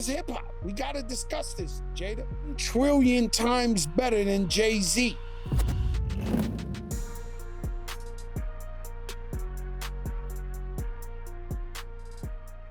hip hop. We gotta discuss this, Jada. Trillion times better than Jay-Z.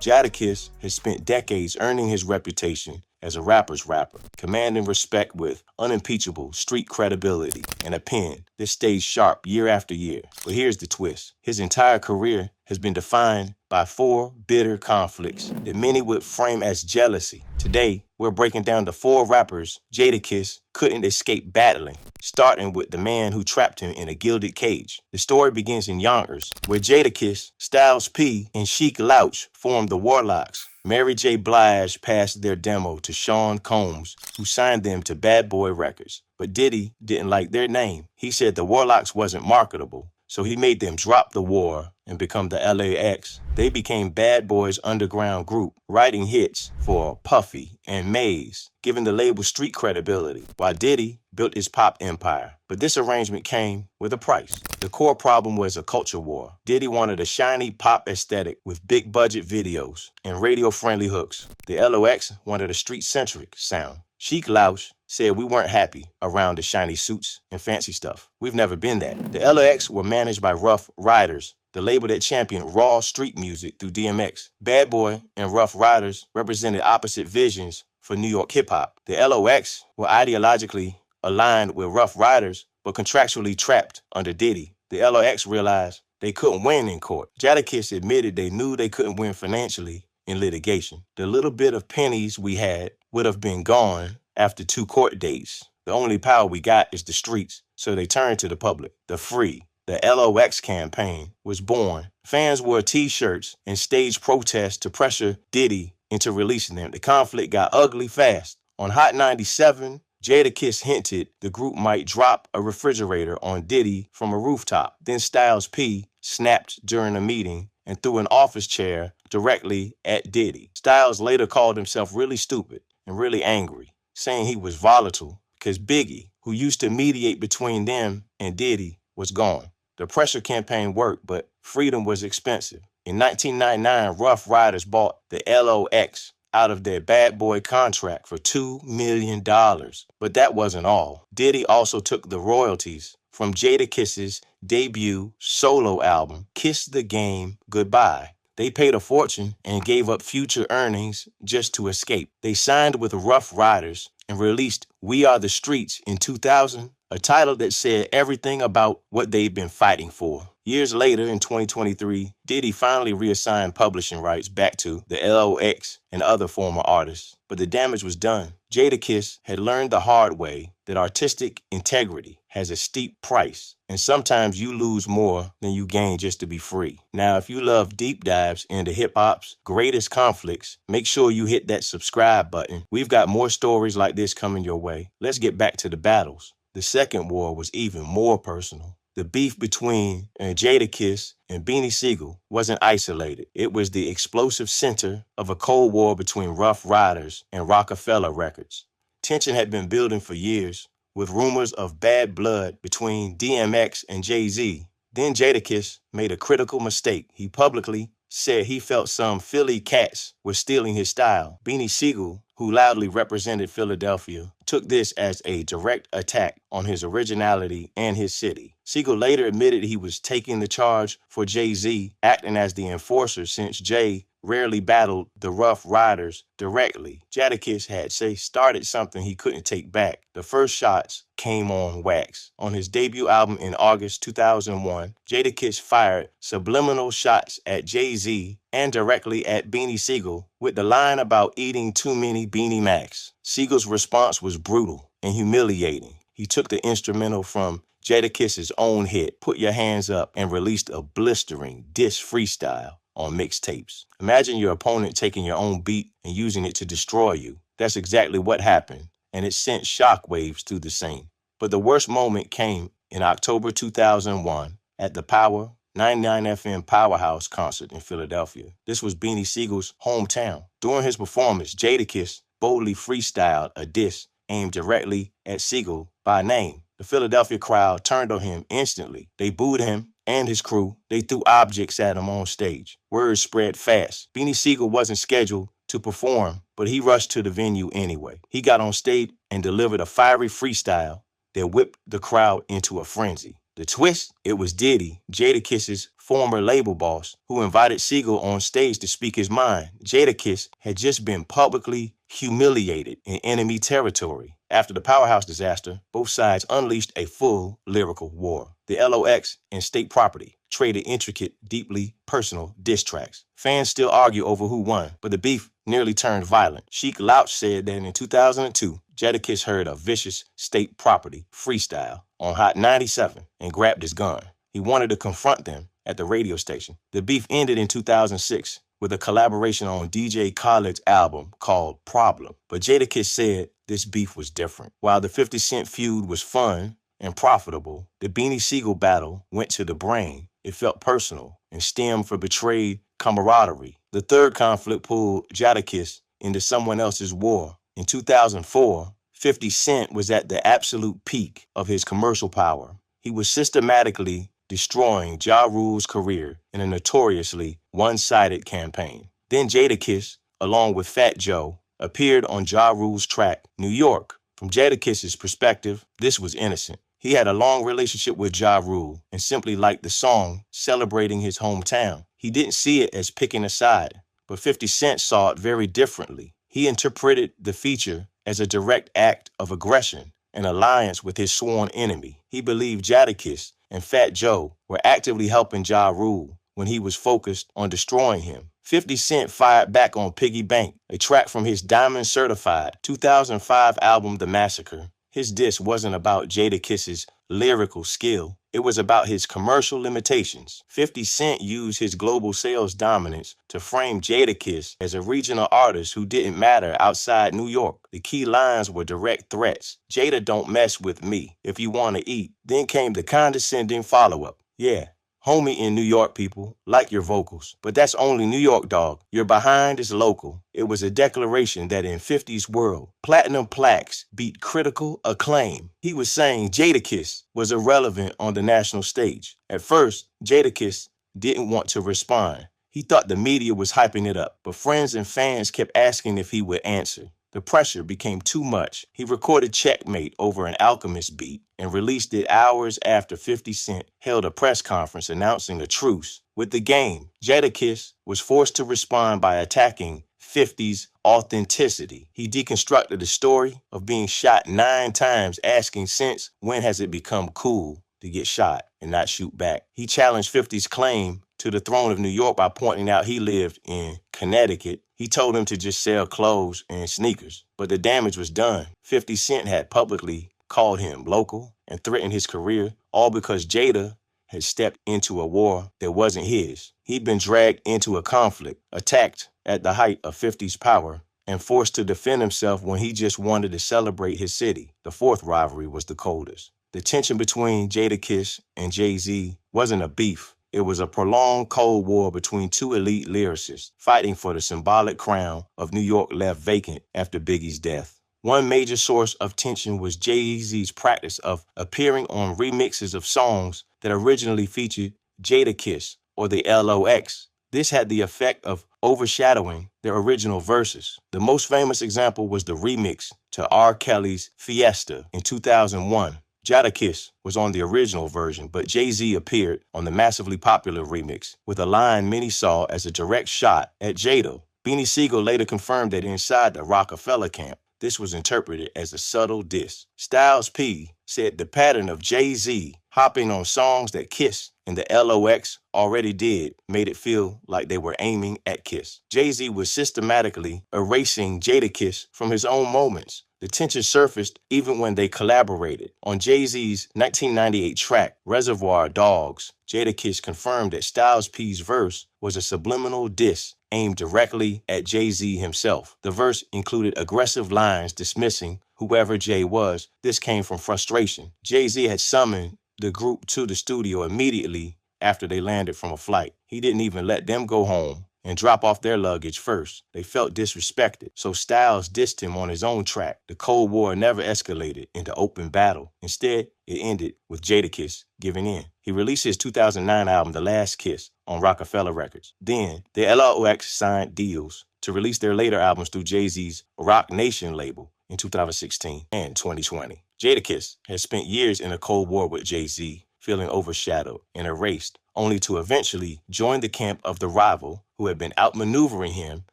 Jadakiss has spent decades earning his reputation as a rapper's rapper, commanding respect with unimpeachable street credibility and a pen that stays sharp year after year. But here's the twist. His entire career has been defined by 4 bitter conflicts that many would frame as jealousy. Today, we're breaking down the 4 rappers Jadakiss couldn't escape battling, starting with the man who trapped him in a gilded cage. The story begins in Yonkers, where Jadakiss, Styles P, and Sheek Louch formed the Warlocks. Mary J. Blige passed their demo to Sean Combs, who signed them to Bad Boy Records. But Diddy didn't like their name. He said the Warlocks wasn't marketable, so he made them drop the war and become the LAX. They became Bad Boy's underground group, writing hits for Puffy and Maze, giving the label street credibility, while Diddy built his pop empire. But this arrangement came with a price. The core problem was a culture war. Diddy wanted a shiny pop aesthetic with big budget videos and radio-friendly hooks. The LOX wanted a street-centric sound. Sheek Louch said we weren't happy around the shiny suits and fancy stuff. We've never been that. The LOX were managed by Rough Riders, the label that championed raw street music through DMX. Bad Boy and Rough Riders represented opposite visions for New York hip-hop. The LOX were ideologically aligned with Rough Riders, but contractually trapped under Diddy. The LOX realized they couldn't win in court. Jadakiss admitted they knew they couldn't win financially in litigation. The little bit of pennies we had would have been gone after 2 court dates. The only power we got is the streets, so they turned to the public. The Free, the LOX campaign, was born. Fans wore T-shirts and staged protests to pressure Diddy into releasing them. The conflict got ugly fast. On Hot 97, Jadakiss hinted the group might drop a refrigerator on Diddy from a rooftop. Then Styles P snapped during a meeting and threw an office chair directly at Diddy. Styles later called himself really stupid and really angry, saying he was volatile because Biggie, who used to mediate between them and Diddy, was gone. The pressure campaign worked, but freedom was expensive. In 1999, Rough Riders bought the LOX out of their Bad Boy contract for $2 million. But that wasn't all. Diddy also took the royalties from Jadakiss's debut solo album, Kiss the Game Goodbye. They paid a fortune and gave up future earnings just to escape. They signed with Rough Riders and released We Are the Streets in 2000, a title that said everything about what they'd been fighting for. Years later, in 2023, Diddy finally reassigned publishing rights back to the LOX and other former artists. But the damage was done. Jadakiss had learned the hard way that artistic integrity has a steep price, and sometimes you lose more than you gain just to be free. Now, if you love deep dives into hip-hop's greatest conflicts, make sure you hit that subscribe button. We've got more stories like this coming your way. Let's get back to the battles. The second war was even more personal. The beef between Jadakiss and Beanie Sigel wasn't isolated. It was the explosive center of a Cold War between Rough Riders and Rockefeller Records. Tension had been building for years, with rumors of bad blood between DMX and Jay-Z. Then Jadakiss made a critical mistake. He publicly said he felt some Philly cats were stealing his style. Beanie Sigel, who loudly represented Philadelphia, took this as a direct attack on his originality and his city. Sigel later admitted he was taking the charge for Jay-Z, acting as the enforcer since Jay rarely battled the Rough Riders directly. Jadakiss had started something he couldn't take back. The first shots came on wax. On his debut album in August 2001, Jadakiss fired subliminal shots at Jay-Z and directly at Beanie Sigel with the line about eating too many Beanie Macs. Siegel's response was brutal and humiliating. He took the instrumental from Jadakiss's own hit, Put Your Hands Up, and released a blistering diss freestyle on mixtapes. Imagine your opponent taking your own beat and using it to destroy you. That's exactly what happened, and it sent shockwaves through the scene. But the worst moment came in October 2001 at the Power 99 FM Powerhouse concert in Philadelphia. This was Beanie Sigel's hometown. During his performance, Jadakiss boldly freestyled a diss aimed directly at Sigel by name. The Philadelphia crowd turned on him instantly. They booed him and his crew. They threw objects at him on stage. Words spread fast. Beanie Sigel wasn't scheduled to perform, but he rushed to the venue anyway. He got on stage and delivered a fiery freestyle that whipped the crowd into a frenzy. The twist? It was Diddy, Jadakiss's former label boss, who invited Siegel on stage to speak his mind. Jadakiss had just been publicly humiliated in enemy territory. After the Powerhouse disaster, both sides unleashed a full lyrical war. The LOX and State Property traded intricate, deeply personal diss tracks. Fans still argue over who won, but the beef nearly turned violent. Sheik Louch said that in 2002, Jadakiss heard a vicious State Property freestyle on Hot 97 and grabbed his gun. He wanted to confront them at the radio station. The beef ended in 2006 with a collaboration on DJ Khaled's album called Problem. But Jadakiss said this beef was different. While the 50 Cent feud was fun and profitable, the Beanie Siegel battle went to the brain. It felt personal and stemmed from betrayed camaraderie. The third conflict pulled Jadakiss into someone else's war. In 2004, 50 Cent was at the absolute peak of his commercial power. He was systematically destroying Ja Rule's career in a notoriously one-sided campaign. Then Jadakiss, along with Fat Joe, appeared on Ja Rule's track, New York. From Jadakiss's perspective, this was innocent. He had a long relationship with Ja Rule and simply liked the song celebrating his hometown. He didn't see it as picking a side, but 50 Cent saw it very differently. He interpreted the feature as a direct act of aggression, an alliance with his sworn enemy. He believed Jadakiss and Fat Joe were actively helping Ja Rule when he was focused on destroying him. 50 Cent fired back on Piggy Bank, a track from his Diamond-certified 2005 album The Massacre. His diss wasn't about Jadakiss's lyrical skill. It was about his commercial limitations. 50 Cent used his global sales dominance to frame Jadakiss as a regional artist who didn't matter outside New York. The key lines were direct threats. Jada don't mess with me if you want to eat. Then came the condescending follow-up. Yeah, homie in New York, people, like your vocals. But that's only New York, dog. Your behind is local. It was a declaration that in 50's world, platinum plaques beat critical acclaim. He was saying Jadakiss was irrelevant on the national stage. At first, Jadakiss didn't want to respond. He thought the media was hyping it up, but friends and fans kept asking if he would answer. The pressure became too much. He recorded Checkmate over an Alchemist beat and released it hours after 50 Cent held a press conference announcing a truce with the game. Jadakiss was forced to respond by attacking 50's authenticity. He deconstructed the story of being shot 9 times, asking since when has it become cool to get shot and not shoot back. He challenged 50's claim to the throne of New York by pointing out he lived in Connecticut. He told him to just sell clothes and sneakers, but the damage was done. 50 Cent had publicly called him local and threatened his career, all because Jada had stepped into a war that wasn't his. He'd been dragged into a conflict, attacked at the height of 50's power, and forced to defend himself when he just wanted to celebrate his city. The fourth rivalry was the coldest. The tension between Jadakiss and Jay-Z wasn't a beef. It was a prolonged Cold War between two elite lyricists fighting for the symbolic crown of New York left vacant after Biggie's death. One major source of tension was Jay-Z's practice of appearing on remixes of songs that originally featured Jadakiss or the LOX. This had the effect of overshadowing their original verses. The most famous example was the remix to R. Kelly's Fiesta in 2001. Jadakiss was on the original version, but Jay-Z appeared on the massively popular remix with a line many saw as a direct shot at Jada. Beanie Siegel later confirmed that inside the Rockefeller camp, this was interpreted as a subtle diss. Styles P said the pattern of Jay-Z hopping on songs that Kiss and the LOX already did made it feel like they were aiming at Kiss. Jay-Z was systematically erasing Jadakiss from his own moments. The tension surfaced even when they collaborated. On Jay-Z's 1998 track, Reservoir Dogs, Jadakiss confirmed that Styles P's verse was a subliminal diss aimed directly at Jay-Z himself. The verse included aggressive lines dismissing whoever Jay was. This came from frustration. Jay-Z had summoned the group to the studio immediately after they landed from a flight. He didn't even let them go home and drop off their luggage first. They felt disrespected, so Styles dissed him on his own track. The Cold War never escalated into open battle. Instead, it ended with Jadakiss giving in. He released his 2009 album, The Last Kiss, on Rockefeller Records. Then, the LOX signed deals to release their later albums through Jay-Z's Rock Nation label in 2016 and 2020. Jadakiss has spent years in a cold war with Jay-Z, feeling overshadowed and erased, only to eventually join the camp of the rival who had been outmaneuvering him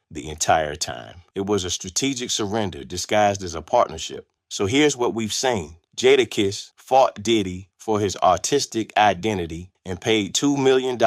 the entire time. It was a strategic surrender disguised as a partnership. So here's what we've seen. Jadakiss fought Diddy for his artistic identity and paid $2 million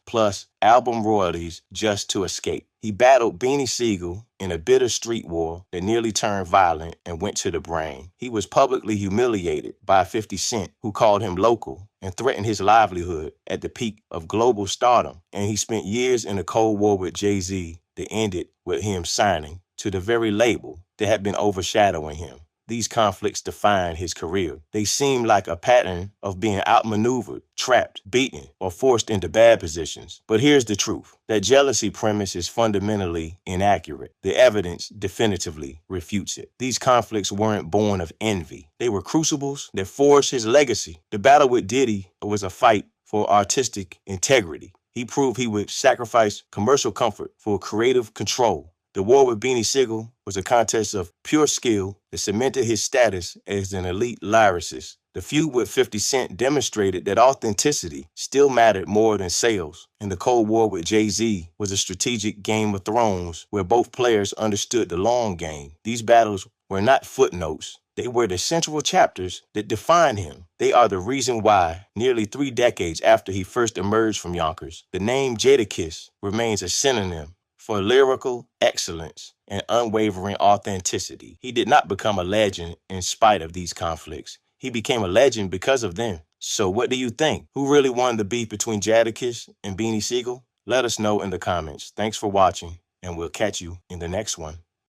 plus album royalties just to escape. He battled Beanie Siegel in a bitter street war that nearly turned violent and went to the brain. He was publicly humiliated by 50 Cent, who called him local and threatened his livelihood at the peak of global stardom. And he spent years in a cold war with Jay-Z that ended with him signing to the very label that had been overshadowing him. These conflicts defined his career. They seemed like a pattern of being outmaneuvered, trapped, beaten, or forced into bad positions. But here's the truth. That jealousy premise is fundamentally inaccurate. The evidence definitively refutes it. These conflicts weren't born of envy. They were crucibles that forged his legacy. The battle with Diddy was a fight for artistic integrity. He proved he would sacrifice commercial comfort for creative control. The war with Beanie Siegel was a contest of pure skill that cemented his status as an elite lyricist. The feud with 50 Cent demonstrated that authenticity still mattered more than sales. And the Cold War with Jay-Z was a strategic Game of Thrones where both players understood the long game. These battles were not footnotes. They were the central chapters that defined him. They are the reason why, nearly 3 decades after he first emerged from Yonkers, the name Jadakiss remains a synonym for lyrical excellence and unwavering authenticity. He did not become a legend in spite of these conflicts. He became a legend because of them. So what do you think? Who really won the beef between Jadakiss and Beanie Siegel? Let us know in the comments. Thanks for watching, and we'll catch you in the next one.